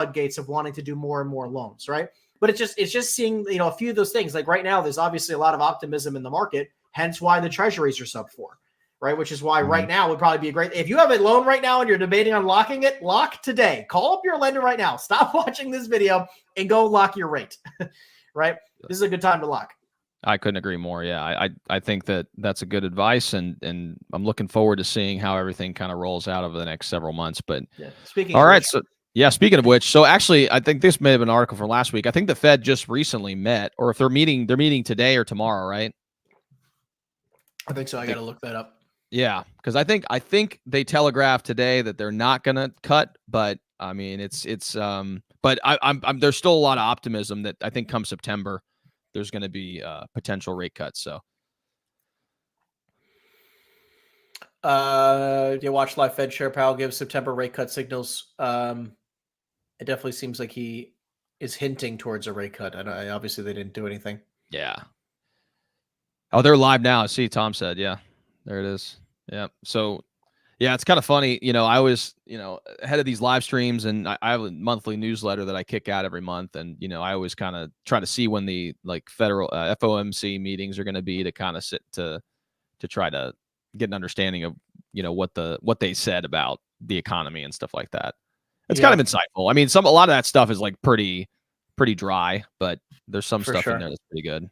floodgates of wanting to do more and more loans, right? But it's just seeing, a few of those things. Like right now, there's obviously a lot of optimism in the market, hence why the treasuries are sub 4, right? Which is why right now would probably be a great, if you have a loan right now and you're debating on locking it, lock today. Call up your lender right now. Stop watching this video and go lock your rate, right? This is a good time to lock. I couldn't agree more. Yeah, I think that's a good advice, and I'm looking forward to seeing how everything kind of rolls out over the next several months. But speaking I think so. I got to look that up. Yeah, because I think they telegraphed today that they're not going to cut, but I mean but I'm there's still a lot of optimism that I think come September there's going to be potential rate cuts. So, watch live Fed Chair Powell give September rate cut signals. It definitely seems like he is hinting towards a rate cut. Obviously they didn't do anything. Yeah. Oh, they're live now. See, Tom said, yeah, there it is. Yeah. So, yeah, it's kind of funny. I always, ahead of these live streams, and I have a monthly newsletter that I kick out every month. And, I always kind of try to see when the federal FOMC meetings are going to be, to kind of sit to try to get an understanding of, what they said about the economy and stuff like that. It's kind of insightful. I mean, a lot of that stuff is pretty dry, but there's some stuff in there that's pretty good.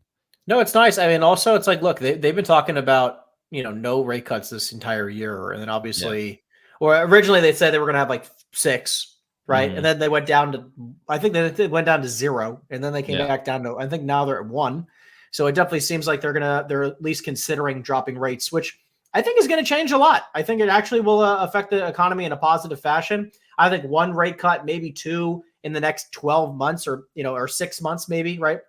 No, it's nice. I mean, also it's look, they've been talking about, no rate cuts this entire year. And then obviously, or originally they said they were going to have 6, right? And then they went down to, I think they went down to 0, and then they came back down to, I think now they're at 1. So it definitely seems like they're at least considering dropping rates, which I think is going to change a lot. I think it actually will affect the economy in a positive fashion. I think 1 rate cut, maybe 2 in the next 12 months or 6 months, maybe, right?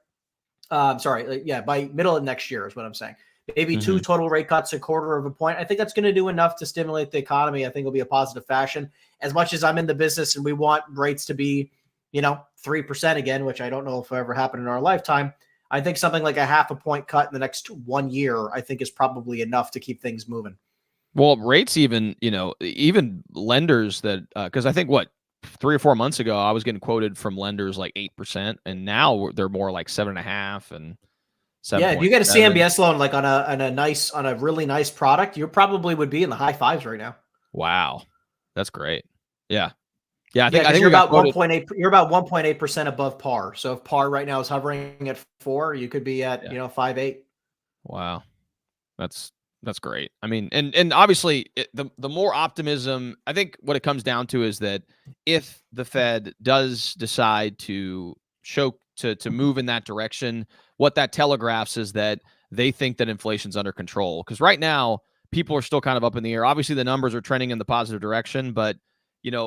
By middle of next year is what I'm saying. Maybe 2 total rate cuts, a quarter of a point. I think that's going to do enough to stimulate the economy. I think it'll be a positive fashion. As much as I'm in the business and we want rates to be, 3% again, which I don't know if will ever happen in our lifetime, I think something like a half a point cut in the next 1 year, I think is probably enough to keep things moving. Well, rates even lenders that, because I think 3 or 4 months ago, I was getting quoted from lenders 8%, and now they're more 7.5% and 7. Yeah, if you get a CMBS loan on a really nice product, you probably would be in the high 5s right now. Wow, that's great. Yeah. I think you're about 1.8. You're about 1.8% above par. So if par right now is hovering at 4, you could be at 5.8. Wow, that's great. I mean, and obviously the more optimism, I think what it comes down to is that if the Fed does decide to move in that direction, what that telegraphs is that they think that inflation's under control. Because right now, people are still kind of up in the air. Obviously, the numbers are trending in the positive direction, but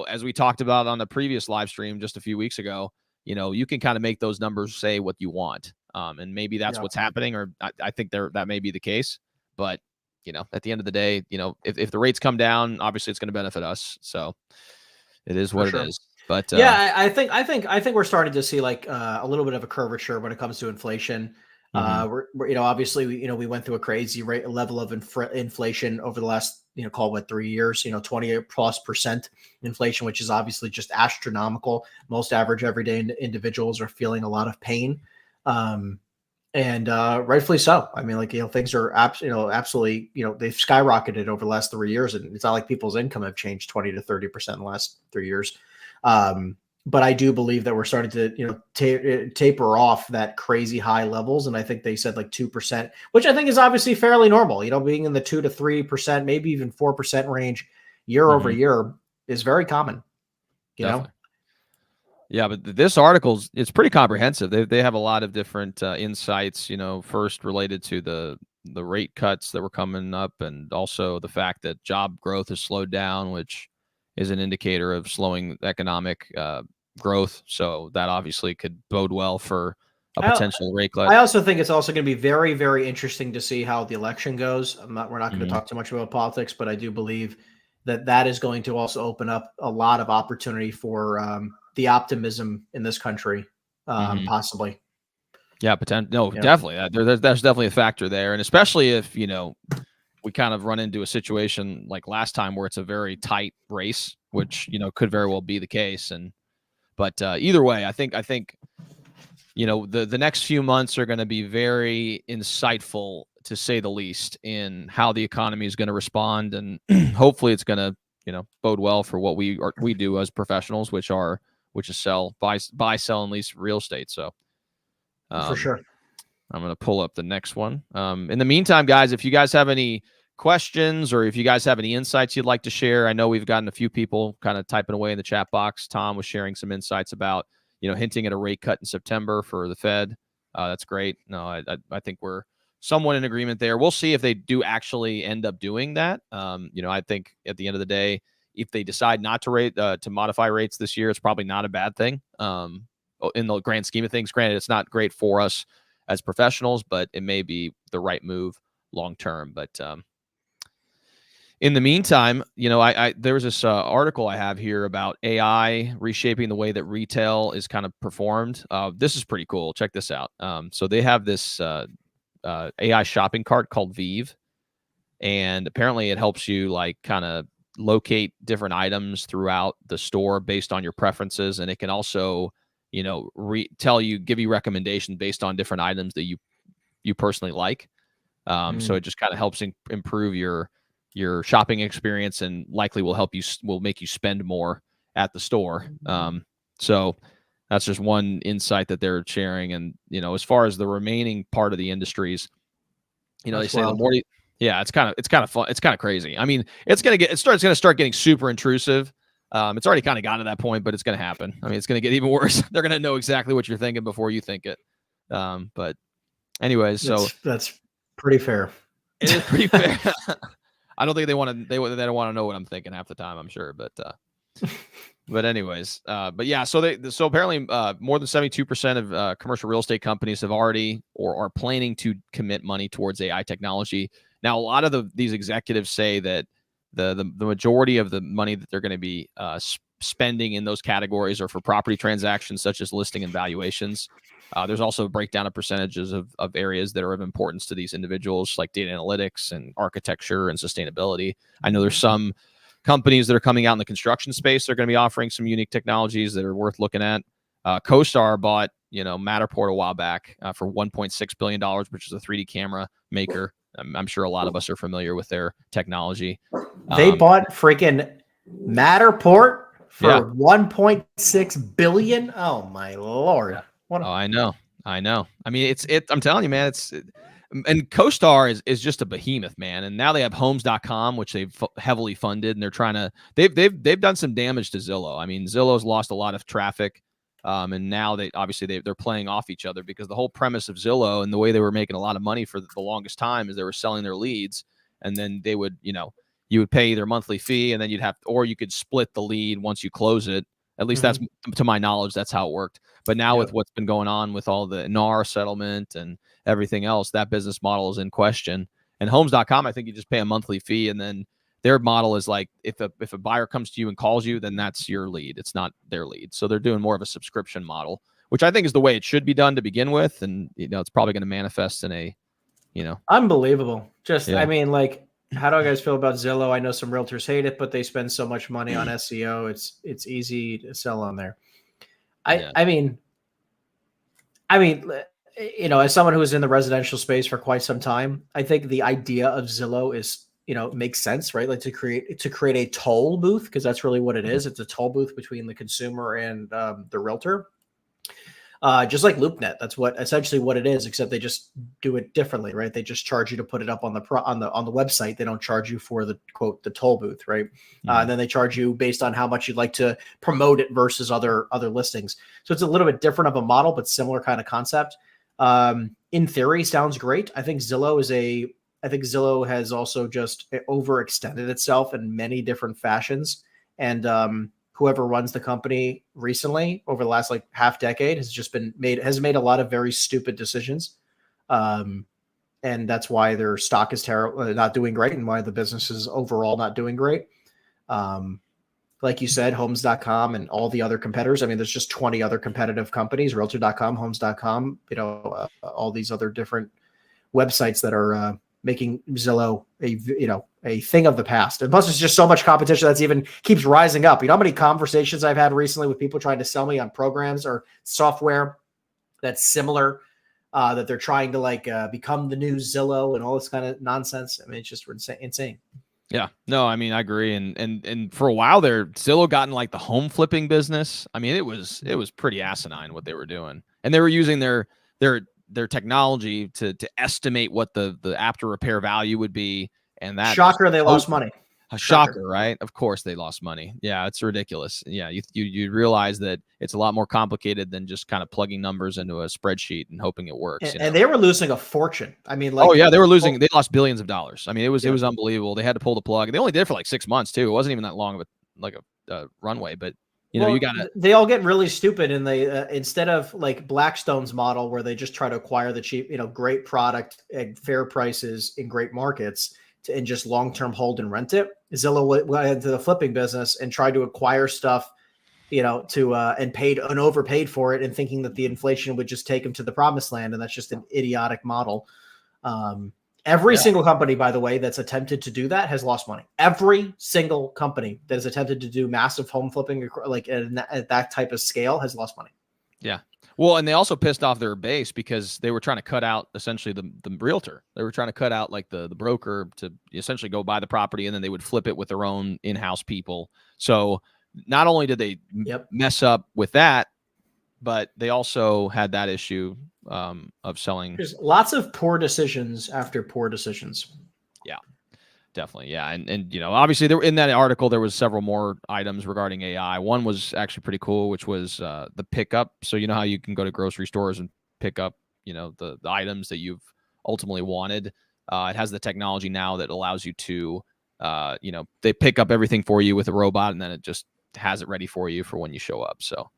as we talked about on the previous live stream just a few weeks ago, you can kind of make those numbers say what you want, and maybe that's what's happening, or I think that may be the case. But at the end of the day, if the rates come down, obviously it's going to benefit us. So it is what it is. But I think we're starting to see a little bit of a curvature when it comes to inflation. We're obviously we went through a crazy level of inflation over the last 3 years. 20+% inflation, which is obviously just astronomical. Most average everyday individuals are feeling a lot of pain, and rightfully so. I mean, things are absolutely they've skyrocketed over the last 3 years, and it's not like people's income have changed 20 to 30% in the last 3 years. But I do believe that we're starting to taper off that crazy high levels. And I think they said 2%, which I think is obviously fairly normal, being in the 2 to 3%, maybe even 4% range year over year is very common, Definitely. Yeah, but this article it's pretty comprehensive. They have a lot of different insights, first related to the rate cuts that were coming up, and also the fact that job growth has slowed down, which is an indicator of slowing economic growth. So that obviously could bode well for a potential rate cut. I also think it's also going to be very, very interesting to see how the election goes. We're not going to talk too much about politics, but I do believe that is going to also open up a lot of opportunity for the optimism in this country, possibly. Yeah, definitely. There's definitely a factor there. And especially if, we kind of run into a situation like last time where it's a very tight race, which, could very well be the case. And But either way, I think the next few months are going to be very insightful, to say the least, in how the economy is going to respond, and hopefully it's going to bode well for what we do as professionals, which is buy, sell, and lease real estate. So For sure. I'm going to pull up the next one. In the meantime, guys, if you guys have any questions or if you guys have any insights you'd like to share, I know we've gotten a few people kind of typing away in the chat box. Tom was sharing some insights about, hinting at a rate cut in September for the Fed. That's great. No, I think we're somewhat in agreement there. We'll see if they do actually end up doing that. I think at the end of the day, if they decide not to modify rates this year, it's probably not a bad thing. In the grand scheme of things, granted, it's not great for us as professionals, but it may be the right move long term. But in the meantime, there was this article I have here about AI reshaping the way that retail is kind of performed. This is pretty cool. Check this out. So they have this AI shopping cart called Vive, and apparently it helps you like kind of locate different items throughout the store based on your preferences, and it can also give you recommendations based on different items that you personally like. So it just kind of helps improve your shopping experience, and likely will make you spend more at the store. So that's just one insight that they're sharing. And as far as the remaining part of the industries, they say the more it's kind of fun. It's kind of crazy. I mean, it's going to start getting super intrusive. It's already kind of gotten to that point, but it's going to happen. I mean, it's going to get even worse. They're going to know exactly what you're thinking before you think it. But anyways, that's pretty fair. It is pretty fair. I don't think they don't want to know what I'm thinking half the time, I'm sure, but anyways, but yeah, so apparently more than 72% of commercial real estate companies have already or are planning to commit money towards AI technology. Now, a lot of these executives say that the majority of the money that they're going to be spending in those categories are for property transactions such as listing and valuations. There's also a breakdown of percentages of areas that are of importance to these individuals, like data analytics and architecture and sustainability. I know there's some companies that are coming out in the construction space. They're going to be offering some unique technologies that are worth looking at. CoStar bought, Matterport a while back for $1.6 billion, which is a 3D camera maker. I'm sure a lot of us are familiar with their technology. They bought freaking Matterport for $1.6 billion. Oh my Lord. I know. I mean, I'm telling you, man, and CoStar is just a behemoth, man. And now they have homes.com, which they've heavily funded, and they're trying to, they've done some damage to Zillow. I mean, Zillow's lost a lot of traffic. And now they're playing off each other, because the whole premise of Zillow and the way they were making a lot of money for the longest time is they were selling their leads, and then they would, you would pay their monthly fee, and then or you could split the lead once you close it. At least that's, to my knowledge, that's how it worked. But now with what's been going on with all the NAR settlement and everything else, that business model is in question. And homes.com, I think you just pay a monthly fee, and then their model is like, if a buyer comes to you and calls you, then that's your lead. It's not their lead. So they're doing more of a subscription model, which I think is the way it should be done to begin with. And, it's probably going to manifest in a, Unbelievable. I mean, like, how do you guys feel about Zillow? I know some realtors hate it, but they spend so much money on SEO. It's easy to sell on there. I mean, as someone who was in the residential space for quite some time, I think the idea of Zillow is, makes sense, right? Like to create a toll booth, because that's really what it is. It's a toll booth between the consumer and the realtor. Just like LoopNet, that's essentially what it is, except they just do it differently, right? They just charge you to put it up on the website. They don't charge you for the quote, the toll booth, right? And then they charge you based on how much you'd like to promote it versus other listings. So it's a little bit different of a model, but similar kind of concept. In theory, sounds great. I think Zillow has also just overextended itself in many different fashions, and whoever runs the company recently over the last like half decade has made a lot of very stupid decisions. And that's why their stock is terrible, not doing great, and why the business is overall not doing great. Like you said, homes.com and all the other competitors. I mean, there's just 20 other competitive companies, realtor.com, homes.com, all these other different websites that are making Zillow a thing of the past. And plus, there's just so much competition that's even keeps rising up. You know how many conversations I've had recently with people trying to sell me on programs or software that's similar, that they're trying to like become the new Zillow and all this kind of nonsense. I mean, it's just insane. Yeah, no, I mean, I agree. And for a while there, Zillow got in like the home flipping business. I mean, it was pretty asinine what they were doing. And they were using their technology to estimate what the after repair value would be. And that shocker, they lost money. A shocker, right? Of course they lost money. Yeah, it's ridiculous. Yeah, you realize that it's a lot more complicated than just kind of plugging numbers into a spreadsheet and hoping it works. And they were losing a fortune. I mean, like, oh yeah, they were losing. They lost billions of dollars. I mean, it was unbelievable. They had to pull the plug. They only did it for like 6 months too. It wasn't even that long of a runway. But you know, you got to. They all get really stupid, and they instead of like Blackstone's model where they just try to acquire the cheap, great product at fair prices in great markets and just long-term hold and rent it. Zillow went into the flipping business and tried to acquire stuff, and overpaid for it, and thinking that the inflation would just take them to the promised land. And that's just an idiotic model. Every single company, by the way, that's attempted to do that has lost money. Every single company that has attempted to do massive home flipping, like at that type of scale, has lost money. Yeah. Well, and they also pissed off their base because they were trying to cut out essentially the realtor. They were trying to cut out like the broker to essentially go buy the property, and then they would flip it with their own in-house people. So not only did they mess up with that, but they also had that issue of selling. There's lots of poor decisions after poor decisions. Yeah. Definitely. Yeah. And obviously there in that article, there was several more items regarding AI. One was actually pretty cool, which was the pickup. So you know how you can go to grocery stores and pick up, the items that you've ultimately wanted. It has the technology now that allows you to, they pick up everything for you with a robot, and then it just has it ready for you for when you show up. So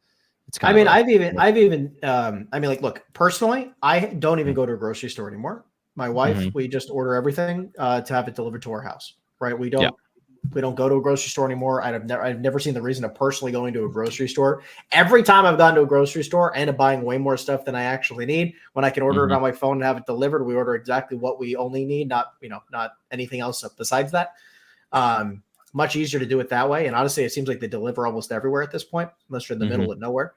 it's kind of, like, look, personally, I don't even go to a grocery store anymore. My wife, we just order everything to have it delivered to our house, right? We don't go to a grocery store anymore. I've never seen the reason of personally going to a grocery store. Every time I've gone to a grocery store, I end up buying way more stuff than I actually need. When I can order it on my phone and have it delivered, we order exactly what we only need, not anything else besides that. Much easier to do it that way. And honestly, it seems like they deliver almost everywhere at this point, unless you're in the middle of nowhere.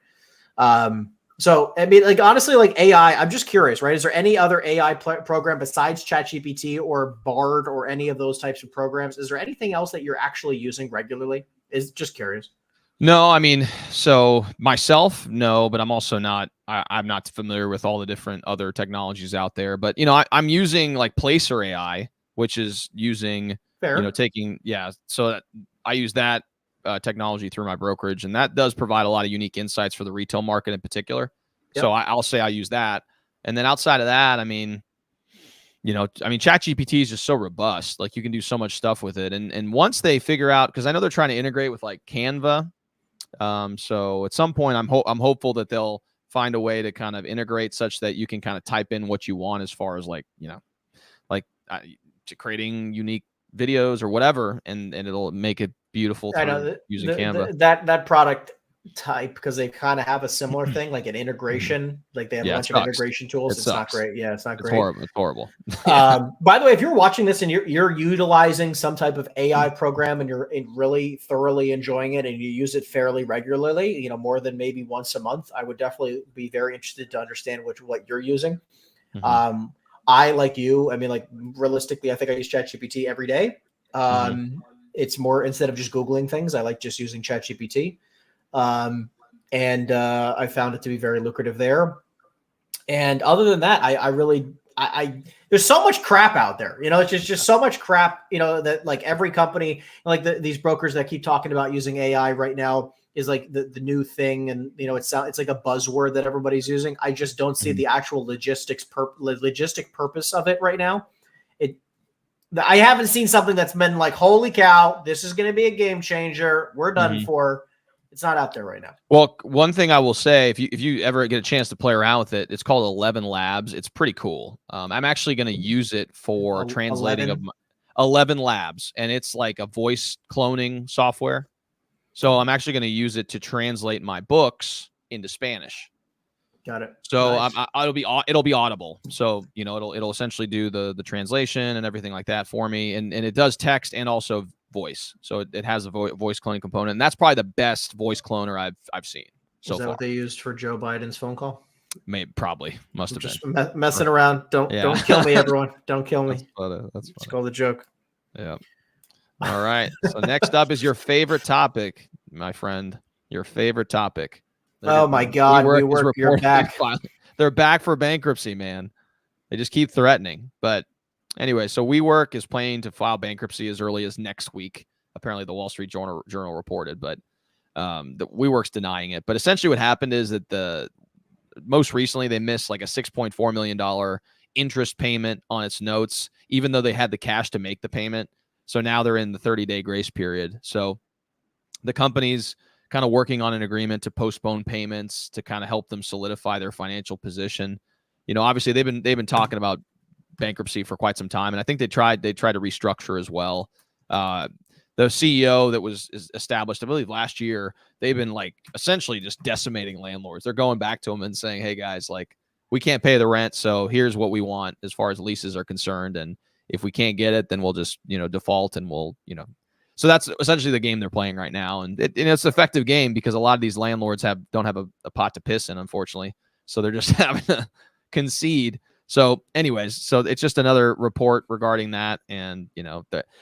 So, I mean, like, honestly, like AI, I'm just curious, right? Is there any other AI program besides ChatGPT or Bard or any of those types of programs? Is there anything else that you're actually using regularly? Is just curious. No, I mean, so myself, no, but I'm also not, I'm not familiar with all the different other technologies out there. But, I'm using like Placer AI, which is using, so that I use that technology through my brokerage, and that does provide a lot of unique insights for the retail market in particular. So I'll say I use that. And then outside of that, I mean, ChatGPT is just so robust. Like, you can do so much stuff with it. And once they figure out, because I know they're trying to integrate with like Canva. So at some point, I'm hopeful that they'll find a way to kind of integrate such that you can kind of type in what you want as far as like, creating unique videos or whatever, and it'll make it beautiful using Canva. That product type, because they kind of have a similar thing, like an integration, like they have a bunch of integration tools. It's not great. Yeah, it's not great. It's horrible. By the way, if you're watching this and you're utilizing some type of AI program and you're really thoroughly enjoying it and you use it fairly regularly, more than maybe once a month, I would definitely be very interested to understand what you're using. I, like you, I mean, like, realistically, I think I use ChatGPT every day. It's more, instead of just Googling things, I like just using ChatGPT. And I found it to be very lucrative there. And other than that, I really, there's so much crap out there, it's just so much crap, that like every company, like these brokers that keep talking about using AI right now is like the new thing. And, it's like a buzzword that everybody's using. I just don't see the actual logistic purpose of it right now. I haven't seen something that's been like, holy cow, this is going to be a game changer. We're done for. It's not out there right now. Well, one thing I will say, if you ever get a chance to play around with it, it's called 11 Labs. It's pretty cool. I'm actually going to use it for translating 11 Labs, and it's like a voice cloning software. So I'm actually going to use it to translate my books into Spanish. Got it. So Nice. it'll be audible. So it'll essentially do the translation and everything like that for me, and it does text and also voice. So it has a voice cloning component, and that's probably the best voice cloner I've seen so Is that far. what they used for Joe Biden's phone call? Maybe probably must have just been messing around. Don't kill me, everyone. Don't kill me. That's funny. It's called a joke. Yeah. All right. So next up is your favorite topic, my friend. Your favorite topic. Oh my God, WeWork, you're back. They're back for bankruptcy, man. They just keep threatening. But anyway, so WeWork is planning to file bankruptcy as early as next week. Apparently, the Wall Street Journal reported, but the WeWork's denying it. But essentially, what happened is that most recently they missed like a $6.4 million interest payment on its notes, even though they had the cash to make the payment. So now they're in the 30-day grace period. So the company's kind of working on an agreement to postpone payments to kind of help them solidify their financial position. Obviously they've been talking about bankruptcy for quite some time, and I think they tried to restructure as well. The CEO that was established, I believe, last year, they've been like essentially just decimating landlords. They're going back to them and saying, "Hey guys, like we can't pay the rent, so here's what we want as far as leases are concerned, and if we can't get it, then we'll just default and we'll." So that's essentially the game they're playing right now, and it's an effective game because a lot of these landlords don't have a pot to piss in, unfortunately. So they're just having to concede. So anyways, so it's just another report regarding that. And,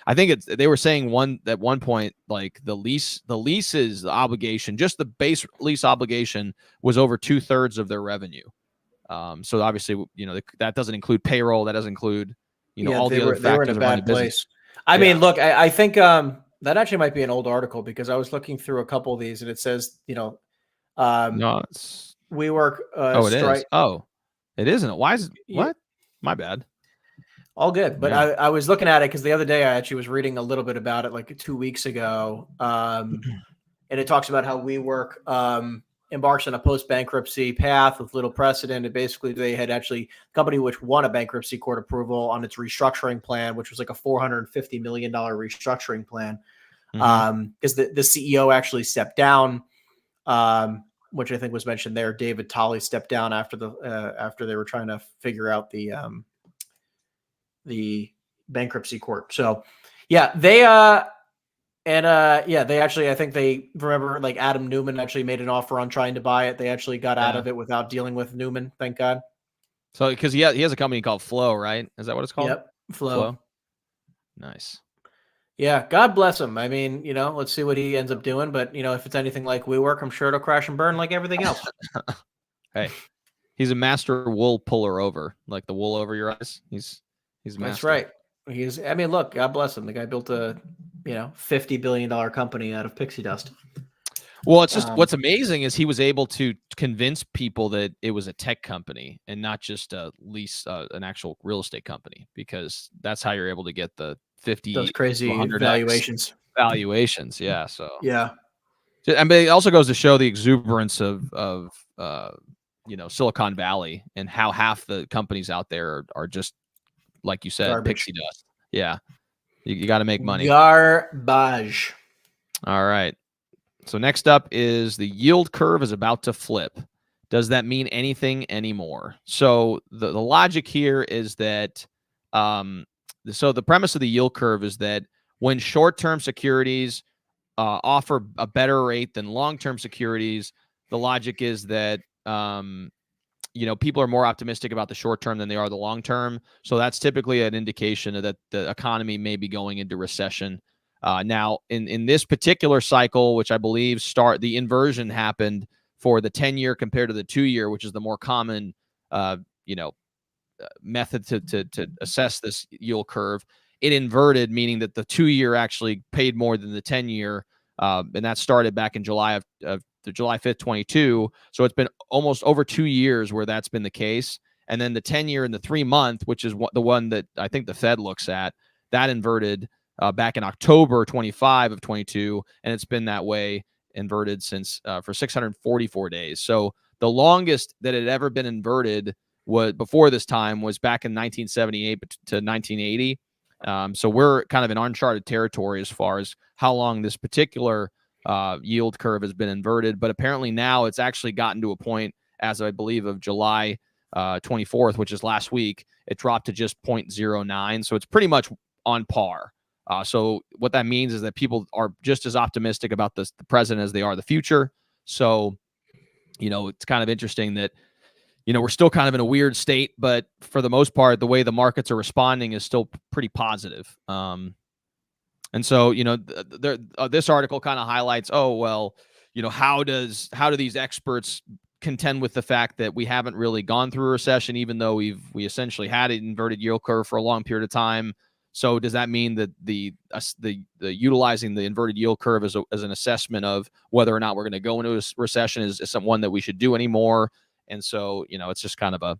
I think they were saying at one point, like the leases obligation, just the base lease obligation was over 2/3 of their revenue. So obviously, that doesn't include payroll. That doesn't include, all the other factors. They were in a bad place. I mean, look, I think that actually might be an old article because I was looking through a couple of these and it says, no, it's WeWork. It is. Oh, it isn't. Why is it? What? My bad. All good. But I was looking at it because the other day I actually was reading a little bit about it like 2 weeks ago. And it talks about how WeWork embarks on a post-bankruptcy path with little precedent. And basically they had the company which won a bankruptcy court approval on its restructuring plan, which was like a $450 million restructuring plan. Because the CEO actually stepped down, which I think was mentioned there. David Tolley stepped down after they were trying to figure out the bankruptcy court. So yeah, they actually, I think they remember like Adam Newman actually made an offer on trying to buy it. They actually got out of it without dealing with Newman. Thank God. So because he has a company called Flow, right? Is that what it's called? Yep. Flow. Nice. Yeah. God bless him. I mean, let's see what he ends up doing. But if it's anything like WeWork, I'm sure it'll crash and burn like everything else. Hey, he's a master wool puller over, like the wool over your eyes. He's a master. That's right. I mean, look, God bless him. The guy built a, $50 billion company out of pixie dust. Well, it's just what's amazing is he was able to convince people that it was a tech company and not just an actual real estate company, because that's how you're able to get the 50 those crazy valuations. Yeah. So yeah. I mean, it also goes to show the exuberance of Silicon Valley and how half the companies out there are just, like you said, garbage. Pixie dust. Yeah. You got to make money. Garbage. All right. So next up is the yield curve is about to flip. Does that mean anything anymore? So the logic here is that, so the premise of the yield curve is that when short-term securities offer a better rate than long-term securities, the logic is that, people are more optimistic about the short term than they are the long term. So that's typically an indication that the economy may be going into recession. Now, in this particular cycle, which I believe the inversion happened for the 10-year compared to the 2-year, which is the more common, method to assess this yield curve. It inverted, meaning that the 2-year actually paid more than the 10-year, and that started back in July of July 5th, 22. So it's been almost over 2 years where that's been the case. And then the 10-year and the 3-month, which is the one that I think the Fed looks at, that inverted back in October 25 of 22. And it's been that way inverted since for 644 days. So the longest that it had ever been inverted was before this time was back in 1978 to 1980. So we're kind of in uncharted territory as far as how long this particular yield curve has been inverted, but apparently now it's actually gotten to a point as I believe of July 24th, which is last week, it dropped to just 0.09. So it's pretty much on par. So what that means is that people are just as optimistic about the present as they are the future. So, it's kind of interesting that, we're still kind of in a weird state, but for the most part, the way the markets are responding is still pretty positive. And so, this article kind of highlights, how do these experts contend with the fact that we haven't really gone through a recession, even though we essentially had an inverted yield curve for a long period of time. So does that mean that the utilizing the inverted yield curve as an assessment of whether or not we're going to go into a recession is one that we should do anymore? And so, it's just kind of a,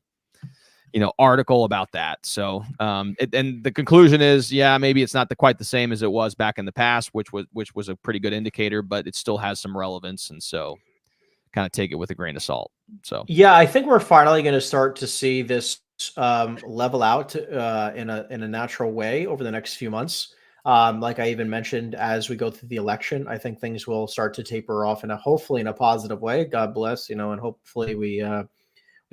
article about that. So, and the conclusion is, maybe it's not quite the same as it was back in the past, which was a pretty good indicator, but it still has some relevance. And so kind of take it with a grain of salt. So, yeah, I think we're finally going to start to see this level out in a natural way over the next few months. Like I even mentioned, as we go through the election, I think things will start to taper off hopefully in a positive way. God bless, and hopefully we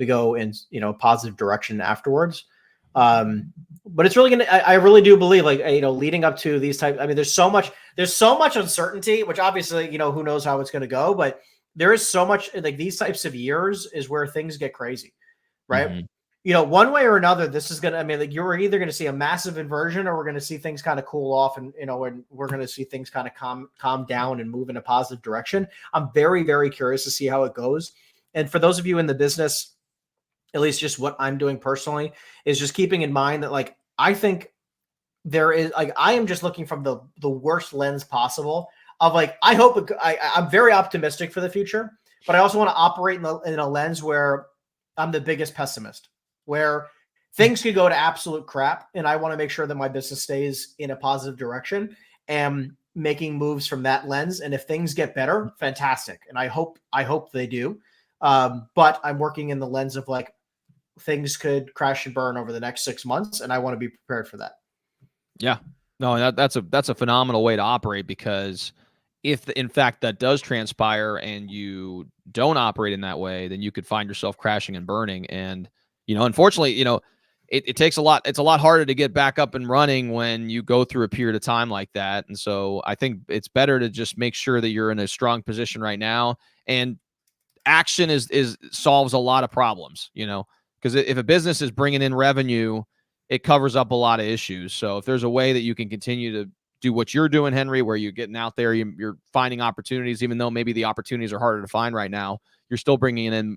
go in, positive direction afterwards. But it's really I really do believe, like, leading up to these types, I mean, there's so much uncertainty, which obviously, who knows how it's going to go, but there is so much, like, these types of years is where things get crazy, right? Mm-hmm. One way or another, this is going to, I mean, like, you're either going to see a massive inversion or we're going to see things kind of cool off and, and we're going to see things kind of calm down and move in a positive direction. I'm very, very curious to see how it goes. And for those of you in the business, at least just what I'm doing personally is just keeping in mind that, like, I think there is, like, I am just looking from the worst lens possible of, like, I hope I'm very optimistic for the future, but I also want to operate in a lens where I'm the biggest pessimist, where things could go to absolute crap. And I want to make sure that my business stays in a positive direction and making moves from that lens. And if things get better, fantastic. And I hope they do. But I'm working in the lens of, like, things could crash and burn over the next 6 months. And I want to be prepared for that. Yeah, no, that's a phenomenal way to operate, because if in fact that does transpire and you don't operate in that way, then you could find yourself crashing and burning. And, unfortunately, it takes a lot. It's a lot harder to get back up and running when you go through a period of time like that. And so I think it's better to just make sure that you're in a strong position right now, and action is solves a lot of problems, because if a business is bringing in revenue, it covers up a lot of issues. So if there's a way that you can continue to do what you're doing, Henry, where you're getting out there, you're finding opportunities, even though maybe the opportunities are harder to find right now, you're still bringing in,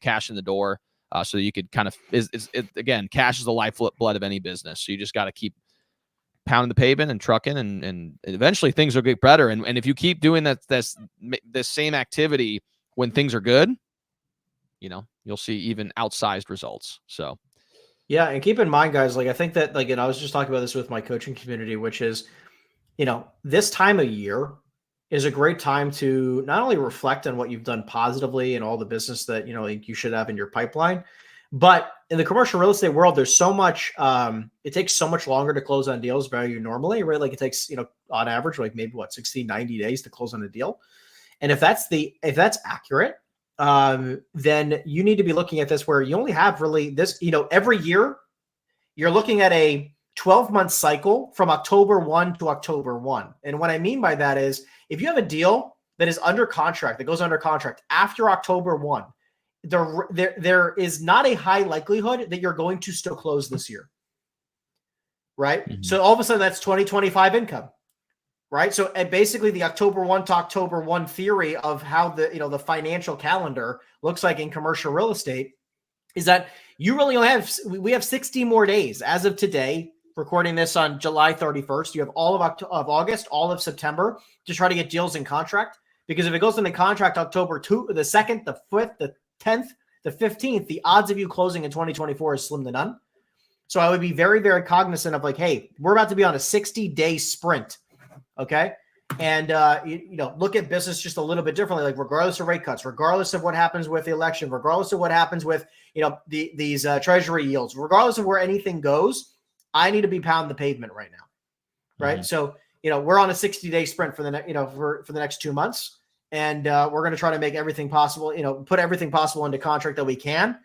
cash in the door. So you could kind of, again, cash is the lifeblood of any business. So you just got to keep pounding the pavement and trucking, and eventually things will get better. And if you keep doing this same activity when things are good, you'll see even outsized results. So, yeah. And keep in mind, guys, like, I think that, like, and I was just talking about this with my coaching community, which is, this time of year is a great time to not only reflect on what you've done positively and all the business that, like, you should have in your pipeline, but in the commercial real estate world, there's so much, it takes so much longer to close on deals value normally, right? Like, it takes, on average, like, maybe 60, 90 days to close on a deal. And if that's accurate, then you need to be looking at this where you only have really this, every year you're looking at a 12-month cycle from October 1 to October 1. And what I mean by that is, if you have a deal that is under contract, that goes under contract after October 1, there is not a high likelihood that you're going to still close this year, right? Mm-hmm. So all of a sudden that's 2025 income, right? So, and basically the October 1 to October 1 theory of how the financial calendar looks like in commercial real estate is that you really only we have 60 more days as of today, recording this on July 31st. You have all of August, all of September to try to get deals in contract. Because if it goes into contract October 2, the 2nd, the 5th, the 10th, the 15th, the odds of you closing in 2024 is slim to none. So I would be very, very cognizant of, like, hey, we're about to be on a 60-day sprint. Okay. And, look at business just a little bit differently, like, regardless of rate cuts, regardless of what happens with the election, regardless of what happens with, these treasury yields, regardless of where anything goes, I need to be pounding the pavement right now. Right. Mm-hmm. So, we're on a 60-day sprint for the for the next 2 months. and we're going to try to make everything possible, put everything possible into contract that we can,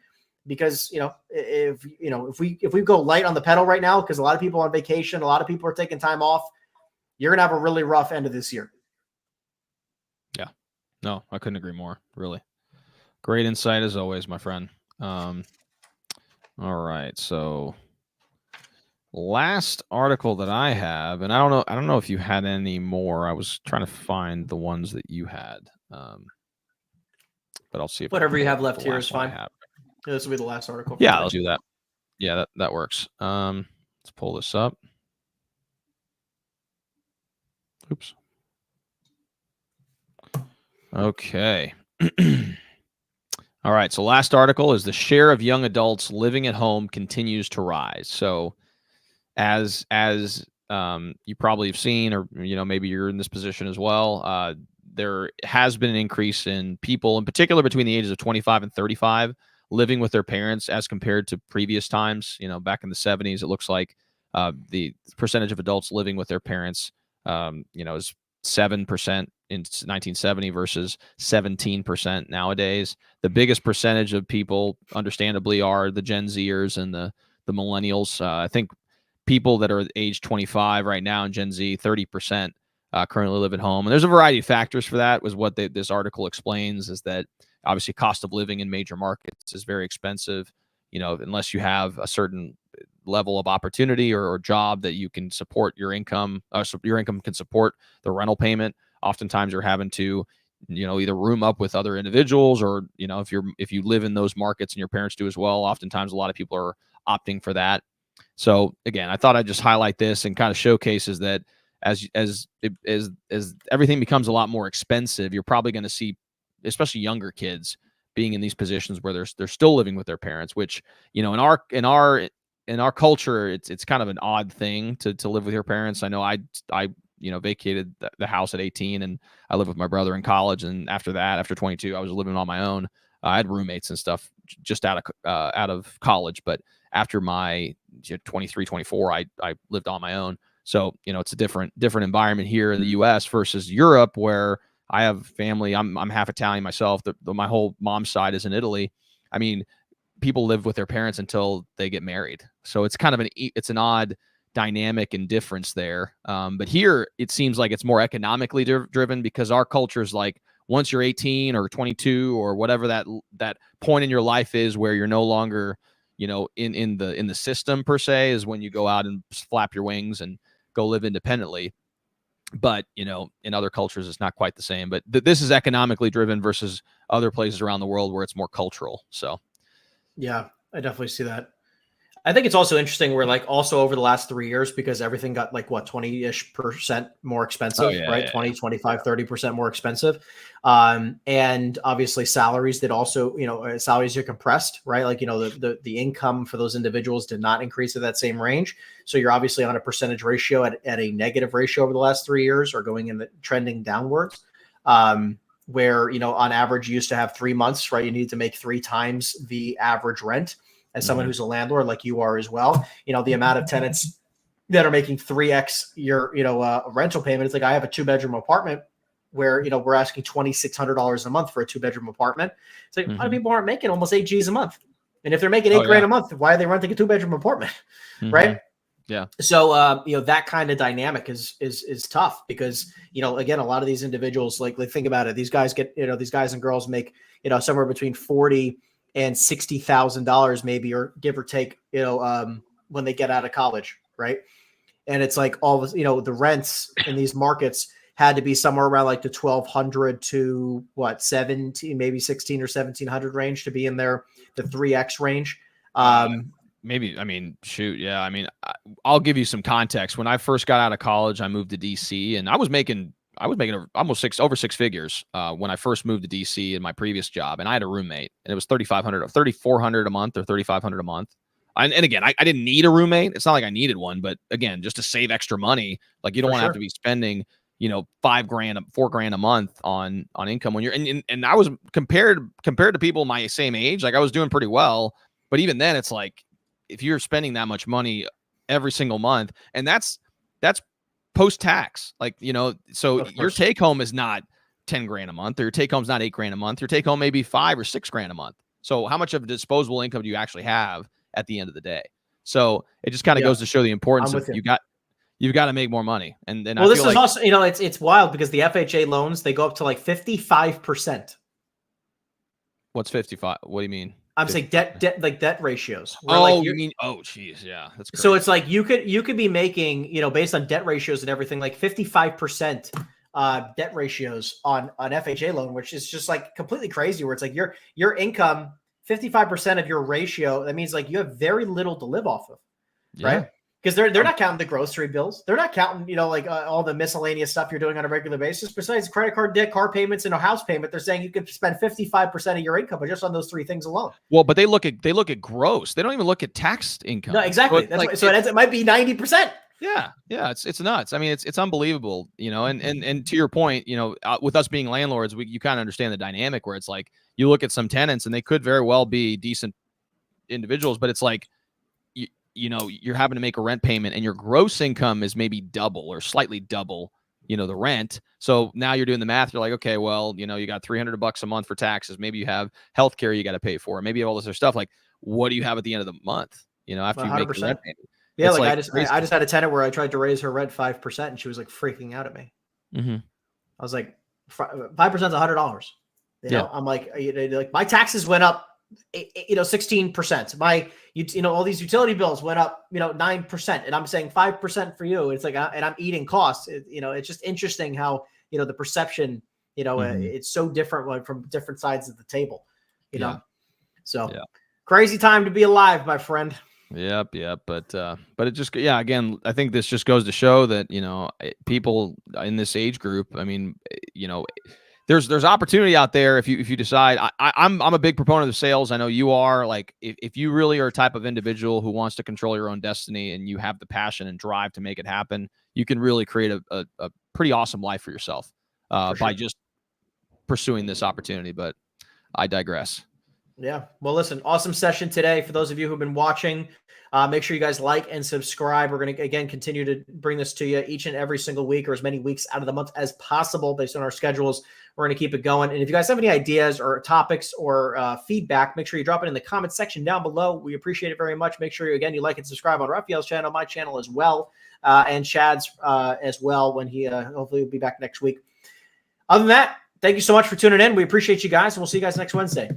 because, if we go light on the pedal right now, because a lot of people are on vacation, a lot of people are taking time off, you're going to have a really rough end of this year. Yeah, no, I couldn't agree more. Really great insight as always, my friend. All right. So last article that I have, and I don't know if you had any more. I was trying to find the ones that you had. But I'll see if whatever you have left here is fine. This will be the last article. Yeah, let's do that. Yeah, that works. Let's pull this up. Oops. Okay. All right. So last article is the share of young adults living at home continues to rise. So as you probably have seen, or maybe you're in this position as well, there has been an increase in people, in particular between the ages of 25 and 35, living with their parents as compared to previous times. Back in the 70s, it looks like the percentage of adults living with their parents, is 7% in 1970 versus 17% nowadays. The biggest percentage of people, understandably, are the Gen Zers and the millennials. I think people that are age 25 right now in Gen Z, 30% currently live at home. And there's a variety of factors for that, was what this article explains, is that obviously cost of living in major markets is very expensive. Unless you have a certain level of opportunity or job that you can support your income, so your income can support the rental payment. Oftentimes you're having to, either room up with other individuals, or, if you live in those markets and your parents do as well, oftentimes a lot of people are opting for that. So again, I thought I'd just highlight this and kind of showcases that as everything becomes a lot more expensive, you're probably going to see, especially younger kids, being in these positions where they're still living with their parents, which, in our culture, it's kind of an odd thing to live with your parents. I know I vacated the house at 18, and I lived with my brother in college. And after 22, I was living on my own. I had roommates and stuff just out of college, but after my 23, 24, I lived on my own. So, it's a different environment here in the US versus Europe, where I have family. I'm half Italian myself. My whole mom's side is in Italy. I mean, people live with their parents until they get married. So it's kind of an odd dynamic and difference there. But here it seems like it's more economically driven, because our culture is like, once you're 18 or 22 or whatever that point in your life is where you're no longer, in the system per se, is when you go out and flap your wings and go live independently. But, in other cultures, it's not quite the same. But this is economically driven versus other places around the world where it's more cultural. So, yeah, I definitely see that. I think it's also interesting where, like, also over the last 3 years, because everything got like 20-ish% more expensive, right? 20, 25, 30% more expensive. And obviously salaries did also, salaries are compressed, right? Like, the income for those individuals did not increase at that same range. So you're obviously on a percentage ratio at a negative ratio over the last 3 years, or going in the trending downwards. Where, on average, you used to have 3 months, right? You need to make 3 times the average rent. As someone who's a landlord, like you are as well, the amount of tenants that are making 3x your, rental payment. It's like, I have a 2-bedroom apartment where, we're asking $2,600 a month for a 2-bedroom apartment. It's like, a lot of people aren't making almost 8 G's a month. And if they're making $8 grand a month, why are they renting a 2-bedroom apartment? Right. Yeah. So, that kind of dynamic is tough, because, again, a lot of these individuals, like think about it. These guys these guys and girls make, somewhere between $40,000 and $60,000 maybe, or give or take, when they get out of college. Right. And it's like all this, the rents in these markets had to be somewhere around like the 1,200 to 17, maybe 16 or 1,700 range to be in the 3x range. Maybe, shoot. Yeah. I'll give you some context. When I first got out of college, I moved to DC, and I was making almost over 6 figures when I first moved to DC in my previous job, and I had a roommate, and it was $3,400 a month, or $3,500 a month. And again, I didn't need a roommate. It's not like I needed one, but again, just to save extra money, like, you don't want to have to be spending, $5,000, $4,000 a month on income when you're, and I was compared to people my same age, like, I was doing pretty well. But even then, it's like, if you're spending that much money every single month, and that's post-tax, like, so your take home is not 10 grand a month, or your take home's not 8 grand a month. Your take home maybe 5 or 6 grand a month. So how much of a disposable income do you actually have at the end of the day? So it just kind of goes to show the importance of you've got to make more money. And then well, I this feel is like also, it's wild because the FHA loans, they go up to like 55%. what's 55? What do you mean? I'm saying debt ratios. You mean, geez. Yeah. That's crazy. So it's like you could be making, based on debt ratios and everything, like 55% debt ratios on an FHA loan, which is just like completely crazy, where it's like your income, 55% of your ratio. That means like you have very little to live off of, right? Because they're not counting the grocery bills. They're not counting, all the miscellaneous stuff you're doing on a regular basis. Besides credit card debt, car payments, and a house payment, they're saying you could spend 55% of your income just on those 3 things alone. Well, but they look at gross. They don't even look at tax income. No, exactly. So it might be 90%. Yeah. It's nuts. I mean, it's unbelievable, and to your point, with us being landlords, you kind of understand the dynamic where it's like you look at some tenants and they could very well be decent individuals, but it's like, you're having to make a rent payment and your gross income is maybe double or slightly double, the rent. So now you're doing the math. You're like, okay, well, you got $300 a month for taxes. Maybe you have healthcare you got to pay for. Maybe you have all this other stuff. Like, what do you have at the end of the month? After 100%. You make the rent payment. Yeah, like I just had a tenant where I tried to raise her rent 5% and she was like freaking out at me. Mm-hmm. I was like, 5% is $100. I'm like, my taxes went up 16%. All these utility bills went up 9%, and I'm saying 5% for you. It's like, and I'm eating costs. It's just interesting how the perception it's so different from different sides of the table. Crazy time to be alive, my friend. Yep. But it just, again, I think this just goes to show that, people in this age group, I mean, there's opportunity out there if you decide. I'm a big proponent of sales. I know you are. Like, if you really are a type of individual who wants to control your own destiny and you have the passion and drive to make it happen, you can really create a pretty awesome life for yourself by just pursuing this opportunity. But I digress. Yeah. Well, listen, awesome session today. For those of you who've been watching, make sure you guys like and subscribe. We're going to, again, continue to bring this to you each and every single week, or as many weeks out of the month as possible based on our schedules. We're going to keep it going. And if you guys have any ideas or topics or feedback, make sure you drop it in the comment section down below. We appreciate it very much. Make sure you like and subscribe on Raphael's channel, my channel as well, and Chad's as well, when he hopefully will be back next week. Other than that, thank you so much for tuning in. We appreciate you guys, and we'll see you guys next Wednesday.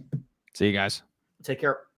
See you guys. Take care.